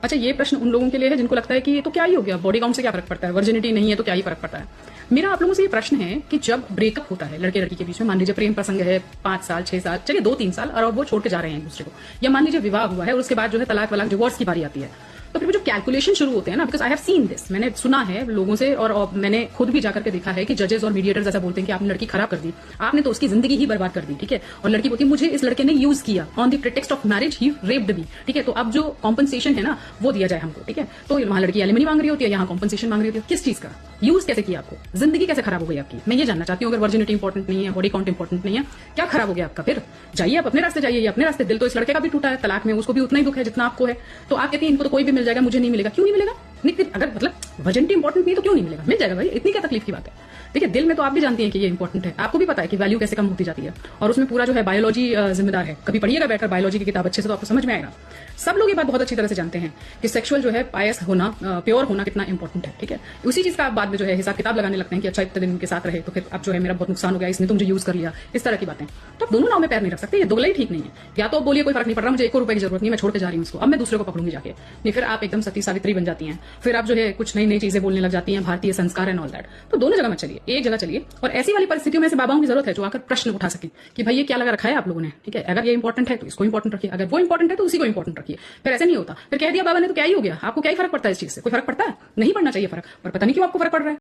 अच्छा, ये प्रश्न उन लोगों के लिए है जिनको लगता है कि ये तो क्या ही हो गया, बॉडी काउंट से क्या फर्क पड़ता है, वर्जिनिटी नहीं है तो क्या ही फर्क पड़ता है। मेरा आप लोगों से ये प्रश्न है कि जब ब्रेकअप होता है लड़के लड़की के बीच में, मान लीजिए प्रेम प्रसंग है 5 साल 6 साल, चलिए 2-3 साल, और वो छोड़ के जा रहे हैं एक दूसरे को, या मान लीजिए विवाह हुआ है और उसके बाद जो है तलाक वलाक डिवोर्स की बारी आती है, तो फिर जो कैलकुलेशन शुरू होते हैं ना, because I have seen this, मैंने सुना है लोगों से और मैंने खुद भी जाकर के देखा है कि जजेस और मीडिएटर्स ऐसा बोलते हैं कि आपने लड़की खराब कर दी, आपने तो उसकी जिंदगी ही बर्बाद कर दी, ठीक है। और लड़की बोलती है मुझे इस लड़के ने यूज किया on the pretext of marriage, he raped me, ठीक है, तो अब जो कॉम्पनसेशन है ना वो दिया जाए हमको, ठीक है। तो वहां लड़की एलिमनी मांग रही होती है, यहाँ कॉम्पनसेशन मांग रही होती है, किस चीज का यूज कैसे किया, आपको जिंदगी कैसे खराब हो गई आपकी, मैं ये जानना चाहती हूँ। अगर वर्जिनिटी इंपॉर्टेंट नहीं है, बॉडी काउंट इंपॉर्टेंट नहीं है, क्या खराब हो गया आपका, फिर जाइए आप अपने रास्ते, जाइए अपने रास्ते। दिल तो इस लड़के का भी टूटा है तलाक में, उसको भी उतना ही दुख है जितना आपको है, तो आप कहती हैं इनको तो कोई भी मिल जाएगा, मुझे नहीं मिलेगा, क्यों नहीं मिलेगा? अगर मतलब वर्जिनिटी इंपॉर्टेंट नहीं है तो क्यों नहीं मिलेगा, मिल जाएगा भाई, इतनी क्या तकलीफ की बात है। देखिए दिल में तो आप भी जानती हैं कि ये इंपॉर्टेंट है, आपको भी पता है कि वैल्यू कैसे कम होती जाती है, और उसमें पूरा जो है बायोलॉजी जिम्मेदार है। कभी पढ़िएगा बैठकर बायोलॉजी की किताब अच्छे से तो आपको समझ में आएगा। सब लोग ये बात बहुत अच्छी तरह से जानते हैं कि सेक्सुअल जो है पायस होना, प्योर होना कितना इंपॉर्टेंट है, ठीक है। उसी चीज का आप बाद में जो है हिसाब किताब लगाने लगते हैं कि अच्छा इतने दिन उनके साथ रहे तो फिर अब जो है मेरा बहुत नुकसान हो गया, इसने तो मुझे यूज कर लिया, इस तरह की बातें। तो आप दोनों नाव में पैर नहीं रख सकते, ये दोगला ही ठीक नहीं है। या तो आप बोलिए कोई फर्क नहीं पड़ रहा, मुझे 1 रुपए की जरूरत नहीं, मैं छोड़ के जा रही हूँ उसको, अब मैं दूसरे को पकड़ूंगी जाके, नहीं फिर आप एकदम सती सावित्री बन जाती हैं, फिर आप जो है कुछ नई नई चीजें बोलने लग जाती हैं, भारतीय संस्कार एंड ऑल दैट। तो दोनों जगह मत चलिए, एक जगह चलिए। और ऐसी वाली परिस्थितियों में से बाबाओं की जरूरत है जो आकर प्रश्न उठा सके कि भाई ये क्या लगा रखा है आप लोगों ने, ठीक है। अगर ये इंपॉर्टेंट है तो इसको इंपॉर्टेंट रखिए, अगर वो इंपॉर्टेंट है तो उसी को इंपॉर्टेंट रखिए। फिर ऐसे नहीं होता, फिर कह दिया बाबा ने तो क्या ही हो गया, आपको क्या ही फर्क पड़ता है इस चीज से, कोई फर्क पड़ता है नहीं, पड़ना चाहिए फर्क, पर पता नहीं क्यों आपको फर्क पड़ रहा है।